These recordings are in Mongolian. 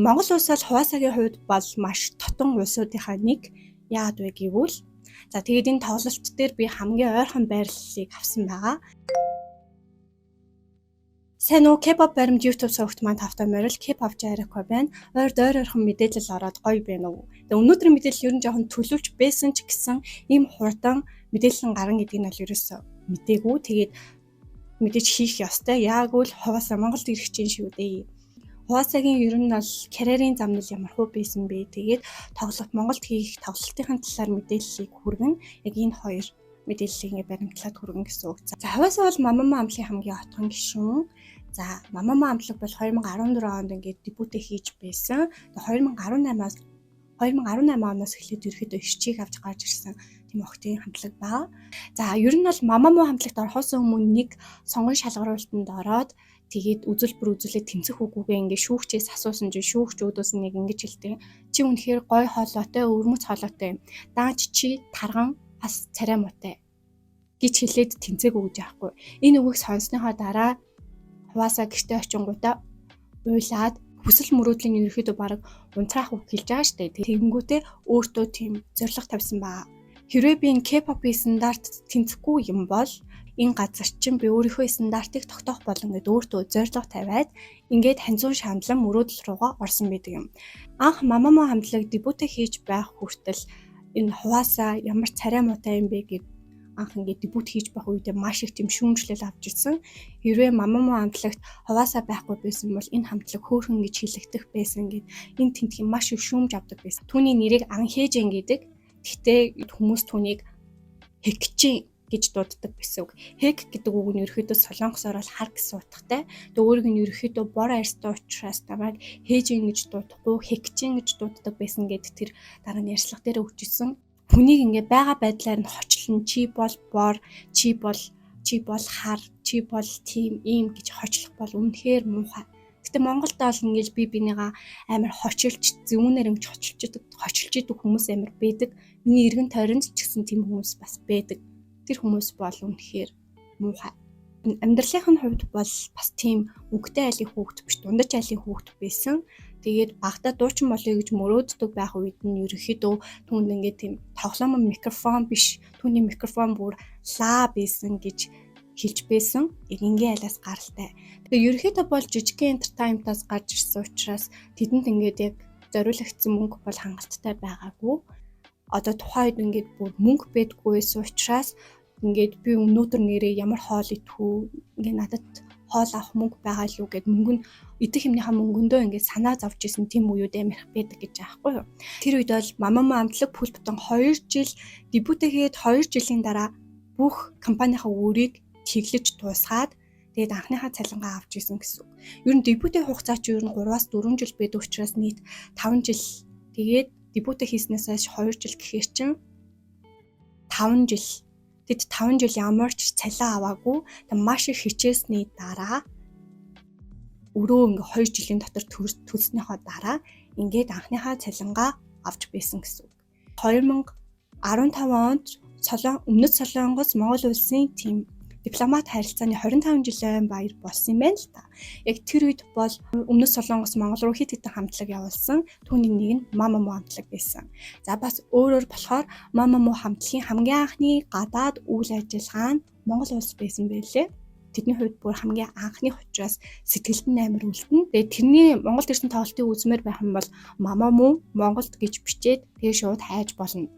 Монгол улс бол хуваасагийн хувьд бол маш тотон улсуудынхаа нэг яад вэ гэвэл за тэгээд энэ тоглолт дээр би хамгийн ойрхон байрлалыг авсан байгаа. Сайн уу K-pop баримт YouTube сувагт маань тавтай морил K-pop Jericho байна. Ойрхон мэдээлэл ороод гоё байна уу. Тэгээ өнөөдрийн мэдээлэл ер нь жоохон төлөвлөж байсан ч гэсэн ийм хурдан мэдээлэл гарна гэдгийг нь ерөөсөө мдээгүй. Тэгээд мэдээж хийх ёстой. Яг үл хаваасаа Монголд ирэх чинь шүү дээ. Хаваасагийн ер нь бол карьерийн замнал ямар хөө байсан бэ? Тэгээд тоглолт Монголд хийх тоглолтын талаар мэдээллийг хүргэн яг энэ хоёр мэдээллийг баримтлаад хүргэн гэсэн үг. За хаваасаа бол Мамама амлын хамгийн отгон гишүүн. За Мамама амтлаг бол 2014 онд ингээд дебютээ хийж байсан. Тэгээ 2018 оноос эхлээд ерөөдөө ирчийг авч гарч ирсэн тийм охтын хамтлаг байна. За ер нь бол Мамама хамтлагт орохоос өмнө нэг сонгон шалгаруултанд ороод тэгээд үзүүлэлт тэмцэх үгүйгээ ингээд шүүгчээс асуусан чинь шүүгч өөдөөс нэг ингэж хэлдэг. Чи үнэхээр гой хоолойтой, өвөрмөц хоолойтой. Даач чи тарган бас царай муутай гэж хэлээд тэмцээг өгж яахгүй. Энэ үгийг сонссныхоо дараа хаваасаа гэртээ очингуудаа уйлаад хүсэл мөрөөдлийн ерөөхдөө баг унтраах үг хэлж байгаа штэ. Тэгэнгүүтээ өөртөө тийм зориг тавьсан баа. Хэрвээ би энэ K-pop-ийн стандарт тэнцэхгүй юм бол энэ газар чинь би өөрийнхөө стандартыг тогтоох болон гэд өөртөө зориг тавиад ингээд ханзуун шаналн мөрөөдөл рүүгээ орсон байдаг юм. Анх Мамама хамтлаг дебютээ хийж байх хүртэл энэ хаваасаа ямар царай муутай юм бэ гэд анх ингээд дебют хийж байх үедээ маш их тийм шүүмжлэл авч ирсэн. Хэрвээ Мамама хамтлагт хаваасаа байхгүй байсан бол энэ хамтлаг хөөхөн гэж хэлэгдэх байсан гэд энэ тентхийн маш их шүүмж авдаг байсан. Түүний нэрийг Анхээжэн гэдэг. Гэхдээ хүмүүс түүнийг Хэкчин гэж дууддаг байсан үг. Хэк гэдэг үг нь ерөөхдөө солонгосоор бол хар гэсэн утгатай. Тэгээ өөрөг нь ерөөхдөө бор арьстай учраас намайг Хэжин гэж дуудахгүй Хэкчин гэж дууддаг байсан гэдэг тэр дараа нь ярьслах дээр өгчсэн. Хүнийг ингээ байгаа байдлаар нь хочлон чи бол бор, чи бол хар, чи бол тийм ийм гэж хочлох бол үнэхээр муухай. Гэтэ Монголд бол ингээл би бинийгаа амар хочилж зүүнээр ингэж хочилж идэг хүмүүс амар байдаг. Миний эргэн тойронд ч гэсэн тийм хүмүүс бас байдаг. Тэр хүмүүс бол үнэхээр муухай. Амьдралын хувьд бол бас тийм өнгөтэй айлын хүүхэд биш, дундаж айлын хүүхэд байсан. Тэгээд багтаа дуучин болъё гэж мөрөөддөг байх үед нь ерөөхдөө түүнд ингээд тийм тоглоом микрофон биш, түүний микрофон бүр лаа байсан гэж хэлж байсан. Яг ингийн айлаас гаралтай. Тэгээ ерөөхдөө бол жижигхэн entertainment-аас гарч ирсэн учраас тэдэнд ингээд яг зориулагдсан мөнгө бол хангалттай байгаагүй. Одоо тухайн үед ингээд бүр мөнгө байдгүй байсан учраас ингээд би өнөөдөр нэрээ ямар хоол идэх ингээд надад хоол авах мөнгө байгаа л үү гэд мөнгө нь идэх юмныхаа мөнгөндөө ингээд санаа зовж исэн тийм үеуд амирх байдаг гэж аахгүй юу. Тэр үед бол Мамама амтлаг пүл бутан 2 жил дебютээ хийгээд 2 жилийн дараа бүх компанийнхаа үүрийг чиглэж туусгаад тэгээд анхныхаа цалингаа авч исэн гэсэн үг. Ер нь дебютээ хугацаа чи ер нь 3-4 жил байдаг учраас нийт 5 жил тэгээд дебютээ хийснээс хойш 2 жил гэхээр чинь 5 жил. Тэд 5 жил ямар ч цалин аваагүй. Маш их хичээсний дараа өрөө ингээ 2 жилийн дотор төлснөхийн дараа ингээд анхныхаа цалингаа авч байсан гэсэн үг. 2015 онд өмнөд Солонгос Монгол улсын тийм дипломат харилцааны 25 жилийн баяр болсон юм байна л та. Яг тэр үед бол өмнөд Солонгос Монгол руу хэд хэдэн хамтлаг явуулсан. Түүний нэг нь Мамама хамтлаг байсан. За бас өөрөөр болохоор Мамама хамтлагийн хамгийн анхны гадаад үйл ажиллагаа нь Монгол улс байсан байлээ. Тэдний хувьд бүр хамгийн анхны учраас сэтгэлд нь амар үлдэн. Тэгээ тэрний Монголд ирсэн тоглолтыг үзмээр байх юм бол Мамама Монголд гэж бичээд тэгээ шууд хайж болно.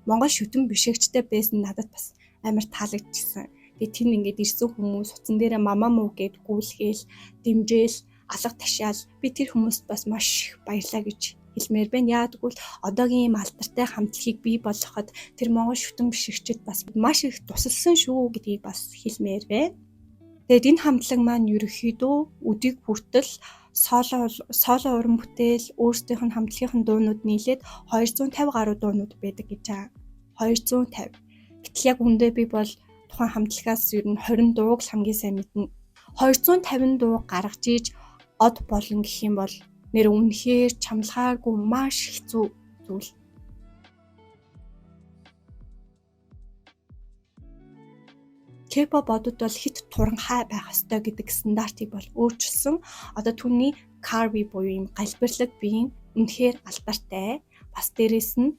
Монгол шүтэн бишигчтэй байсан надад бас амар таалагдчихсан. Тэгээ тийм ингээд ирсэн хүмүүс утсан дээрээ Мамама гэд гүйлгээл, дэмжээл, алга ташаал би тэр хүмүүст бас маш их баярлаа гэж хэлмээр байна. Яа тэгвэл одоогийн ийм алдартай хамтлагийг бий болгоход тэр Монгол шүтэн бишигчид бас маш их тусалсан шүү гэдгийг бас хэлмээр байна. Тэгээд энэ хамтлаг маань ерөөхдөө өдийг хүртэл соло уран бүтээл өөрсдийнх нь хамтлагийн дуунууд нийлээд 250 гаруй дуунууд байдаг гэж байгаа. 250. Гэтэл яг үндэ би бол тухайн хамтлагаас ер нь 20 дууг л хамгийн сайн мэднэ. 250 дуу гаргаж иж од болно гэх юм бол нэр үнэхээр чамлахааргүй маш хэцүү. зүйл. K-pop одод бол хит туранхай байх ёстой гэдэг стандартыг бол өөрчилсөн. Одоо түүний Carby буюу юм галбирлаг биеийн үнэхээр алдартай. Бас дээрэс нь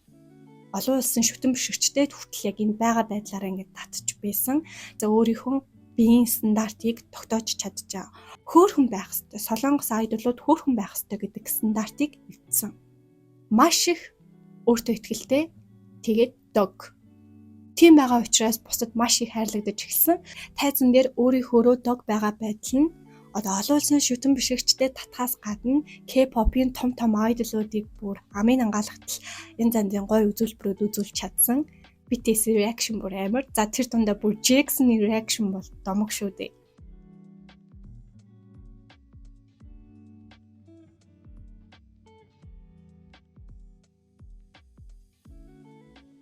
олон улсын шүтэн бишигчдэд хүртэл яг энэ байгаа байдлаараа ингээд татчих байсан. За өөрийнхөө биеийн стандартыг тогтоож чадчихаа. Хөөрхөн байх ёстой. Солонгос айдолууд хөөрхөн байх ёстой гэдэг стандартыг эвдсэн. Маш их өөртөө итгэлтэй. Тэгээд дог. Тийм байгаа учраас бусад маш их хайрлагдаж эхэлсэн. Тайзан дээр өөрийнхөөрөө дог байгаа байдал нь одоо олон улсын шүтэн бишигчдэд татхаас гадна K-pop-ийн том айдолуудыг бүр амын ангаалгатал янз янзын гоё үзүүлбэрүүд үзүүлж чадсан. BTS reaction бүр амар. За тэр дундаа бүр Jackson-ы reaction бол домог шүү дээ.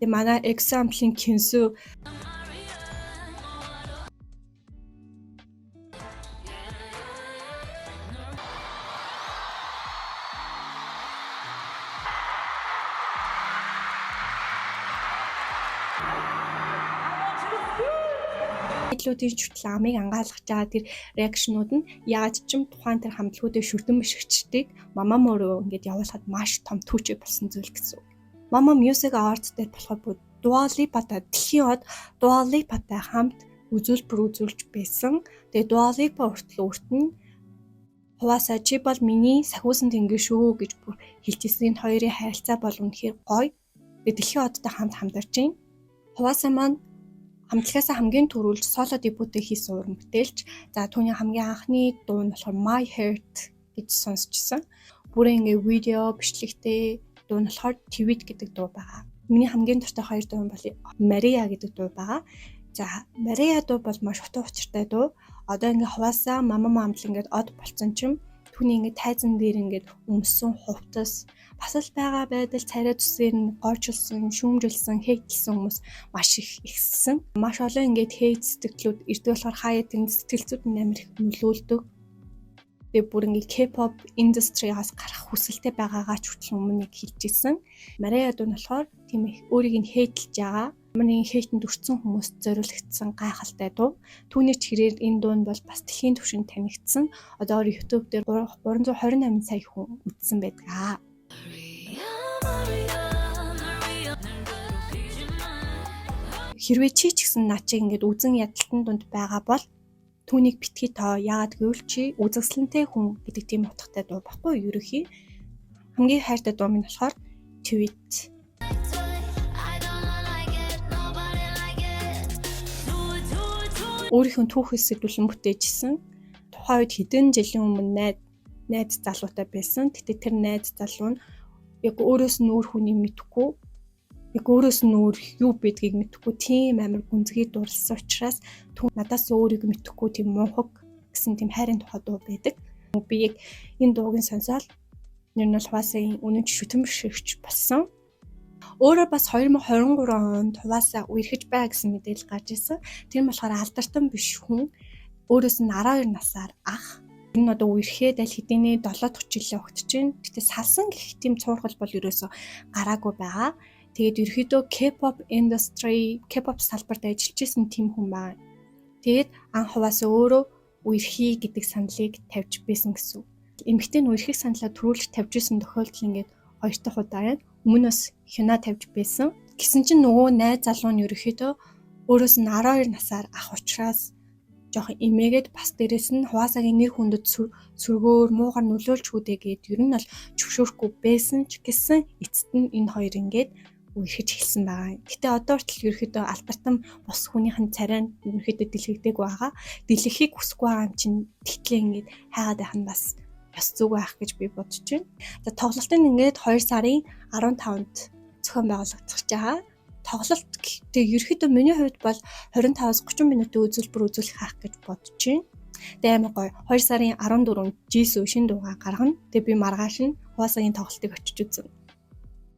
Тэгээ манай example-ийн Kinsu хамтлагуудын чүтэл амыг ангаалгаж байгаа тэр реакшнууд нь яаж ч юм тухайн тэр хамтлагуудын шүтэн бишигчдийг Mamamoo ингээд явуулахад маш том түүчээ болсон зүйл гэсэн. Mama Music Awards дээр болохоор Dua Lipa-тай дэлхийн од Dua Lipa-тай хамт үзүүлбэр үзүүлж байсан. Тэгээ Dua Lipa хүртэл өөрт нь Хуваасаа чи бол миний сахиусан тэнгэр шүү гэж бүр хэлжсэн. Энэ хоёрын харилцаа бол үнэхээр гоё. Тэгээ дэлхийн одтой хамт хамдарч байна. Хуваасаа маань хамтлагаасаа хамгийн түрүүлж соло дебютээ хийсэн уран бүтээлч. За түүний хамгийн анхны дуу нь болохоор My Heart гэж сонсчихсан. Бүрэн ингээ видео бичлэгтэй дуу нь болохоор Tweet гэдэг дуу байгаа. Миний хамгийн дуртай хоёр дуу бол Maria гэдэг дуу байгаа. За Maria дуу бол маш утга учиртай дуу. Одоо ингээ Хуваасаа Mamamoo хамтлаг ингээд од болцсон чинь түүний ингээ тайзан дээр ингээд өмссөн хувцас бас л байгаа байдал царай төсөөр нь гойчилсан, шүүмжилсэн, хейтэлсэн хүмүүс маш их ихссэн. Маш олон ингээд хейт сэтгэлүүд ирдэг болохоор хаяа тэнд сэтгэл зүйд амар их нөлөөлдөг. Тэгээ бүр ингээ K-pop индустригаас гарах хүсэлтэй байгаагаа ч хүртэл өмнө нэг хэлж ирсэн. Maria дуу нь болохоор тийм их өөрийг нь хейтэлж байгаа. Миний хейтэнд өртсөн хүмүүст зориулагдсан гайхалтай дуу. Түүний ч хэрээр энэ дуу нь бол бас дэлхийн түвшинд танигдсан. Одоо YouTube дээр 328 сая хүн үзсэн байдаг. Хэрвээ чи ч гэсэн наа чи ингээд үзэн ядалтан дунд байгаа бол түүнийг битгий тоо. Яагаад гэвэл чи үзэсгэлэнтэй хүн гэдэг тийм утгатай дуу баггүй юу? Ерөнхий хамгийн хайртай дуу минь болохоор Tweet. Өөрийнхөө түүхээс сэдвүүлэн бүтээжсэн. Тухайн үед хэдэн жилийн өмнө найз залуутай байсан. Тэгтээ тэр найз залуу нь яг өөрөөс нь өөр хүнийг мэдэхгүй, яг өөрөөс нь өөр юу байдгийг мэдэхгүй тийм амар гүнзгий дурлсан учраас түүн надаас өөрийг мэдэхгүй тийм мунхаг гэсэн тийм хайрын тухай дуу байдаг. Би яг энэ дуугийн сонсоод нэр нь Хуваасаа үнэн ч шүтэн бишигч болсон. Өөрөө бас 2023 онд Хуваасаа үерхэж бай гэсэн мэдээлэл гарч ирсэн. Тэр нь болохоор алдартай биш хүн өөрөөс нь 12 насаар ах. Энэ нь одоо үерхэд аль хэдийн 7 дахь жилээ огтж байна. Гэтэ салсан гэх тийм цуурхал бол ерөөсөө гараагүй байгаа. Тэгээд ерөөхдөө K-pop industry, K-pop салбарт ажиллаж исэн тийм хүн байна. Тэгээд анх Хуваасаа өөрөө үерхий гэдэг саналыг тавьж байсан гэсэн. Эмэгтэй нь үерхийг саналаа төрүүлж тавьж исэн тохиолдол ингээд хоёр дахь удаа байна. Өмнөөс хянаа тавьж байсан. Гэсэн чинь нөгөө найз залуу нь ерөөхдөө өөрөөс нь 12 насаар ах учраас жоохон эмээгээд бас дээрэс нь Хуваасаагийн нэр хүндэд сүргөөр муугар нөлөөлж хүдээгээд ер нь бол зөвшөөрөхгүй байсан ч гэсэн эцэст нь энэ хоёр ингээд үерхэж эхэлсэн байгаа. Гэтэ одоо хүртэл ерөөхдөө албартан бос хүнийхэн царай нь ерөөхдөө дэлгэгдэг байгаа. Дэлгэхийг хүсэхгүй байгаа юм чинь тэгтлээ ингээд хайгаад байх нь бас яс зүг байх гэж би бодож байна. За тоглолтын ингээд 2 сарын 15-нд зохион байгуулагдах байгаа. Тоглолт гэхдээ ерөөхдөө миний хувьд бол 25-30 минутын үзүүлбэр үзүүлэх хаах гэж бодож байна. Тэгээ амар гоё. 2 сарын 14-нд Jisoo шинэ дуугаа гаргана. Тэгээ би маргааш нь Хуваасаагийн тоглолтыг очиж үзнэ.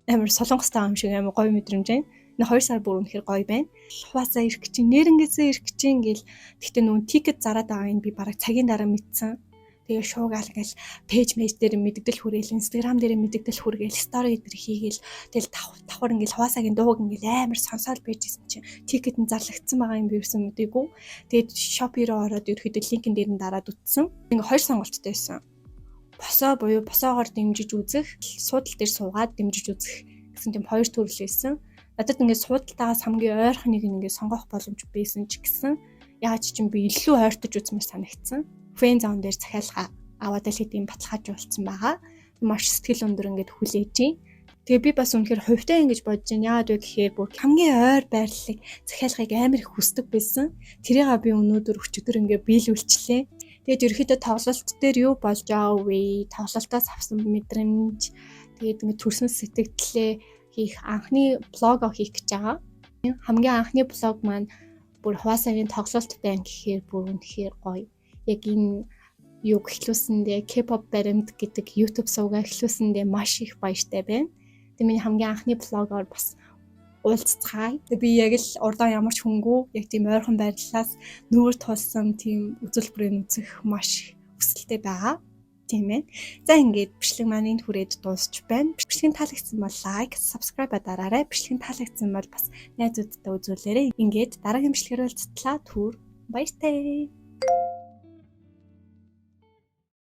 Амар солонгостой юм шиг амар гоё мэдрэмж байна. Энэ 2 сар бүр үнэхээр гоё байна. Хуваасаа ирэх чинь нэрнгээсээ ирэх чинь гээл. Гэхдээ нүүн тикет зараад байгаа юм би бараг цагийн дараа мэдсэн. Тэгээ шуугаал ингээл пэйж мэж дээр мэддэл хүрээл, инстаграм дээр мэддэл хүргээл, стори дээр хийгээл тэгэл давхар ингээл хаваасагийн дууг ингээл амар сонсоол байжсэн чинь тикет нь зарлагдсан байгаа юм би юусэн мэдээгүй. Тэгээд Shopee руу ороод ерөөхдөө линкэн дээр нь дараад үтсэн. Ингээ хоёр сонголттой байсан. Босоо буюу босоогоор дэмжиж үзэх, суудал дээр суугаад дэмжиж үзэх гэсэн тийм хоёр төрөл байсан. Надад ингээд суудалтаагаас хамгийн ойрхон нэг ингээд сонгох боломж байсан ч гэсэн яаж ч юм би илүү ойртож үзмээр санагдсан. Фэн зон дээр захиалга аваад л хэдийн баталгаажуулсан байгаа. Маш сэтгэл өндөр ингээд хүлээж. Тэгээ би бас үнэхээр хувьтай ингэж бодож байна. Яагаад вэ гэхээр бүр хамгийн ойр байрлалыг захиалгыг амар их хүсдэг байсан. Тэрийг би өнөөдөр өчигдөр ингээд биелүүлчлээ. Тэгээд ерөөхдөө тоглолт дээр юу болж байгаа вэ? Тоглолтоос авсан мэдрэмж, тэгээд ингээд төрсөн сэтгэлдлээ хийх анхны блог хийх гэж байгаа. Хамгийн анхны блог маань бүр хаваасагийн тоглолттой гэхээр бүр үнэхээр гоё. Яг энэ юг эхлүүлсэндээ K-pop баримт гэдэг YouTube сувгаа эхлүүлсэндээ маш их баяртай байна. Тэгээ миний хамгийн анхны блогоор бас уулзцгаая. Би яг л урдаа ямар ч хүнгүй яг тийм ойрхон байрлалаас нүүр тулсан тийм үзүүлбэрийг үзэх маш хүсэлтэй байгаа. Тийм ээ. За ингээд бичлэг маань энд хүрээд дуусч байна. Бичлэг таалагдсан бол лайк, subscribe дараарай. Бичлэг таалагдсан бол бас найзуудтай үзүүлээрэй. Ингээд дараагийн бичлэгээр уулзтлаа. Түр баяртай.